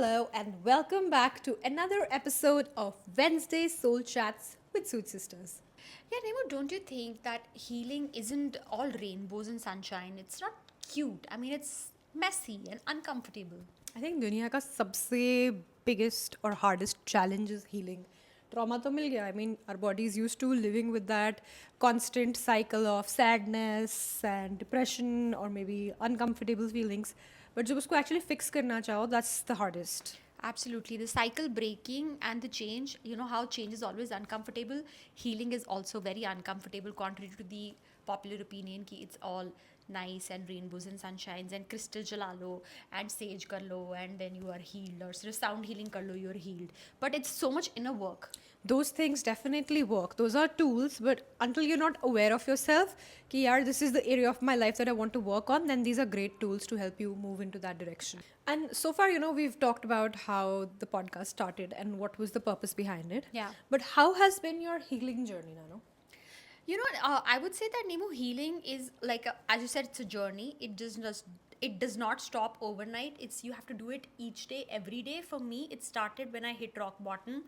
Hello, and welcome back to another episode of Wednesday Soul Chats with Sooth Sisters. Yeah, Nemo, don't you think that healing isn't all rainbows and sunshine? It's not cute. I mean, it's messy and uncomfortable. I think दुनिया का सबसे biggest or hardest challenge is healing. Trauma तो मिल गया. I mean, our body is used to living with that constant cycle of sadness and depression or maybe uncomfortable feelings. But जब उसको actually fix करना चाहो, that's the hardest. Absolutely. The cycle breaking and the change, you know how change is always uncomfortable. Healing is also very uncomfortable, contrary to the popular opinion ki it's all nice and rainbows and sunshines and crystal jala lo and sage kar lo and then you are healed or sort of sound healing kar lo, you're healed. But it's so much inner work. Those things definitely work. Those are tools, but until you're not aware of yourself, ki yaar, this is the area of my life that I want to work on, then these are great tools to help you move into that direction. And so far, we've talked about how the podcast started and what was the purpose behind it. Yeah. But how has been your healing journey, Nano? You know, I would say that Nemo healing is like, as you said, it's a journey. It does not stop overnight. It's you have to do it each day, every day. For me, it started when I hit rock bottom,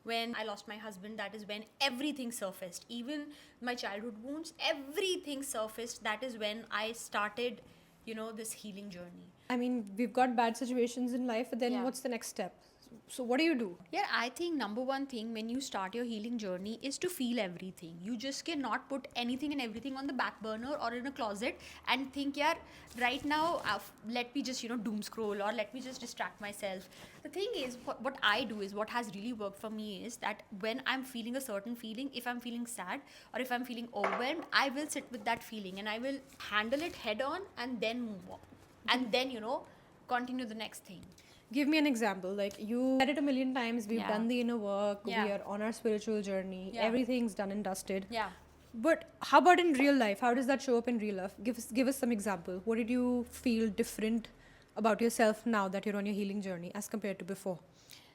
when I lost my husband. That is when everything surfaced. Even my childhood wounds, everything surfaced. That is when I started, this healing journey. I mean, we've got bad situations in life, but then Yeah. what's the next step? So what do you do? Yeah, I think number one thing when you start your healing journey is to feel everything. You just cannot put anything and everything on the back burner or in a closet and think, yeah, right now, let me just, doom scroll or let me just distract myself. The thing is, what I do is what has really worked for me is that when I'm feeling a certain feeling, if I'm feeling sad or if I'm feeling overwhelmed, I will sit with that feeling and I will handle it head on and then move on. And then, continue the next thing. Give me an example. Like you said it a million times. We've Yeah. done the inner work. Yeah. We are on our spiritual journey. Yeah. Everything's done and dusted. Yeah. But how about in real life? How does that show up in real life? Give us some example. What did you feel different about yourself now that you're on your healing journey as compared to before?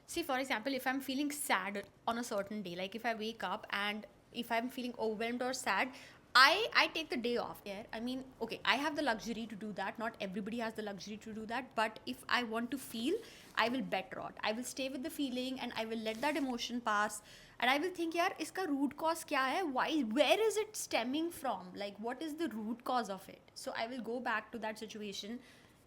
See, for example, if I'm feeling sad on a certain day, like if I wake up and if I'm feeling overwhelmed or sad, I take the day off. Yeah, I mean, okay, I have the luxury to do that. Not everybody has the luxury to do that. But if I want to feel, I will bet rot. I will stay with the feeling and I will let that emotion pass. And I will think, yaar, iska root cause kya hai? Why? Where is it stemming from? Like, what is the root cause of it? So I will go back to that situation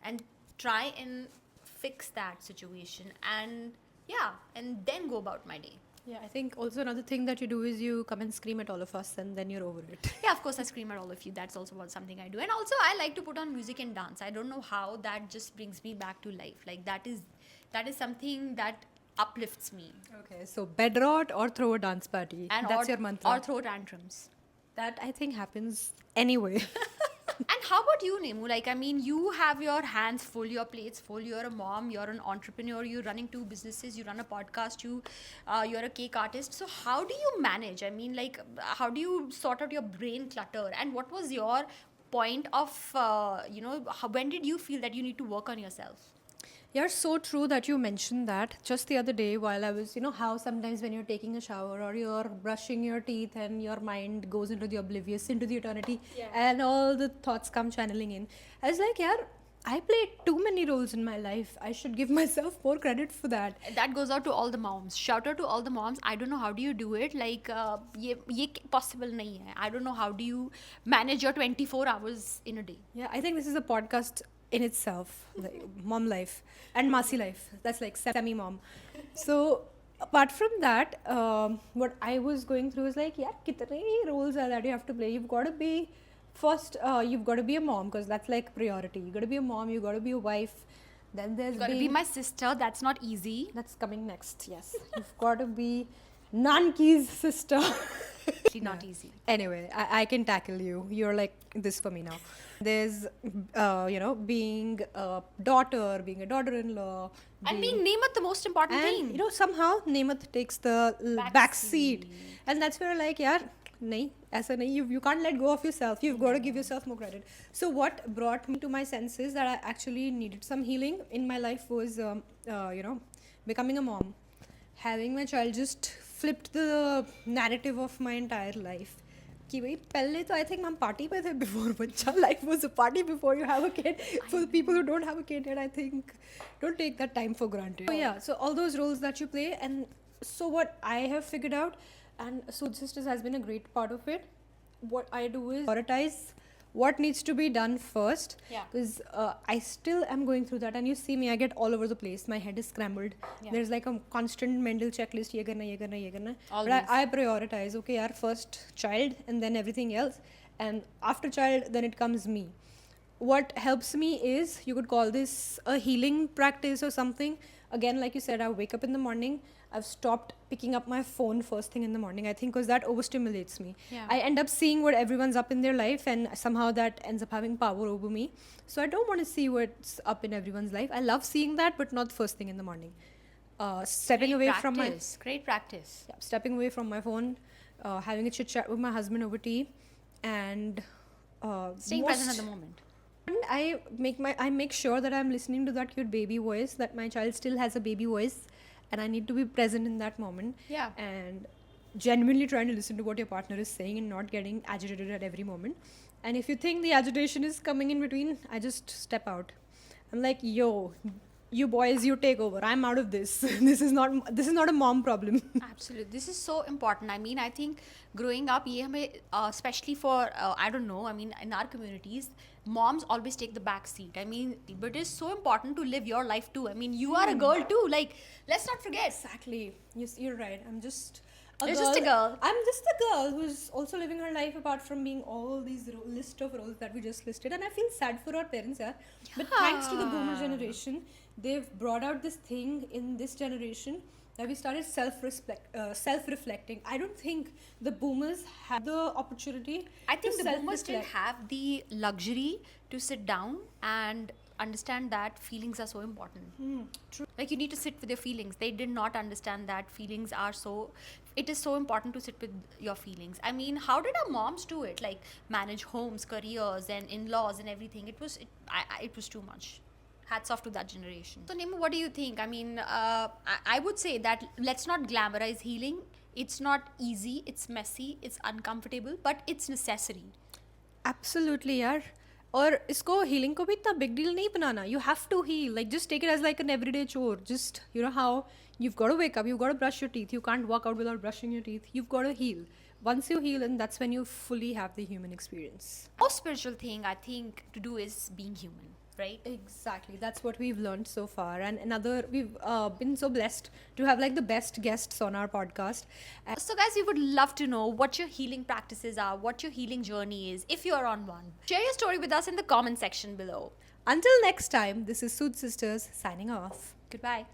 and try and fix that situation and yeah, and then go about my day. Yeah, I think also another thing that you do is you come and scream at all of us and then you're over it. Yeah, of course, I scream at all of you. That's also something I do. And also, I like to put on music and dance. I don't know how that just brings me back to life. Like, that is something that uplifts me. Okay, so bed rot or throw a dance party. And That's or, your mantra. Or throw tantrums. That I think happens anyway. And how about you, Nemu? Like, I mean, you have your hands full, your plates full. You're a mom, you're an entrepreneur, you're running two businesses, you run a podcast, you're a cake artist. So how do you manage? I mean, like, how do you sort out your brain clutter? And what was your point of, when did you feel that you need to work on yourself? You're so true that you mentioned that. Just the other day, while I was, how sometimes when you're taking a shower or you're brushing your teeth and your mind goes into the oblivious, into the eternity, and all the thoughts come channeling in. I was like, yeah, I played too many roles in my life. I should give myself more credit for that. That goes out to all the moms. Shout out to all the moms. I don't know how do you do it. Like, ye possible nahi hai. I don't know how do you manage your 24 hours in a day. Yeah, I think this is a podcast in itself, like mom life and Masi life. That's like semi-mom. So apart from that, what I was going through is like, yeah, kitne roles are that you have to play. You've got to be first. You've got to be a mom because that's like priority. You got to be a mom. You got to be a wife. Then there's You gotta be my sister. That's not easy. That's coming next. Yes, you've got to be Nanki's sister. Actually, not easy. Anyway, I can tackle you. You're like this for me now. There's, being a daughter, being a daughter-in-law. And being Nemat, the most important thing. Somehow Namath takes the back seat. And that's where like, yeah, nahi, aisa nahi, you can't let go of yourself. You've got to give yourself more credit. So what brought me to my senses that I actually needed some healing in my life was, becoming a mom. Having my child just flipped the narrative of my entire life. कि भाई पहले तो I think हम party पे थे before बच्चा. Life was a party before you have a kid. For the people who don't have a kid yet, I think don't take that time for granted. So yeah, so all those roles that you play, and so what I have figured out, and Sood Sisters has been a great part of it. What I do is prioritize what needs to be done first, Yeah. because I still am going through that, and you see me, I get all over the place, my head is scrambled. Yeah. There's like a constant mental checklist, ye karna, ye karna, ye karna. Always. But I prioritize, okay yaar, first child and then everything else, and after child then it comes me. What helps me is, you could call this a healing practice or something. Again, like you said, I wake up in the morning, I've stopped picking up my phone first thing in the morning, I think, because that overstimulates me. Yeah. I end up seeing what everyone's up in their life, and somehow that ends up having power over me. So I don't want to see what's up in everyone's life. I love seeing that, but not first thing in the morning. Stepping away from my Great practice. yeah, stepping away from my phone, having a chit chat with my husband over tea, and Staying present at the moment. and I make sure that I'm listening to that cute baby voice, that my child still has a baby voice, and I need to be present in that moment. Yeah. And genuinely trying to listen to what your partner is saying and not getting agitated at every moment. And if you think the agitation is coming in between, I just step out. I'm like, yo, you boys, you take over. I'm out of this. This is not a mom problem. Absolutely. This is so important. I mean, I think growing up, ये हमें, especially for, I don't know, I mean, in our communities, moms always take the back seat. I mean, but it's so important to live your life too. I mean, you are a girl too. Like, let's not forget. Exactly. Yes, you're right. I'm just You're just a girl. I'm just a girl who's also living her life apart from being all these list of roles that we just listed. And I feel sad for our parents, yeah. But thanks to the boomer generation, they've brought out this thing in this generation that we started self-reflecting. I don't think the boomers have the opportunity. I think to the boomers still self-reflect. have the luxury to sit down and understand that feelings are so important. True. Like, you need to sit with your feelings. They did not understand that feelings are so, it is so important to sit with your feelings. I mean, how did our moms do it? Like, manage homes, careers, and in-laws and everything. It was too much. Hats off to that generation. So Nemu, what do you think? I mean, I would say that let's not glamorize healing. It's not easy, it's messy, it's uncomfortable, but it's necessary. Absolutely, यार. और इसको healing को भी इतना big deal नहीं बनाना. You have to heal. Like, just take it as like an everyday chore. Just, you know how you've got to wake up, you've got to brush your teeth. You can't walk out without brushing your teeth. You've got to heal. Once you heal, and that's when you fully have the human experience. Most spiritual thing I think to do is being human, right? Exactly. That's what we've learned so far. And we've been so blessed to have like the best guests on our podcast. And So guys, we would love to know what your healing practices are, what your healing journey is, if you're on one. Share your story with us in the comment section below. until next time, this is Sood Sisters signing off. Goodbye.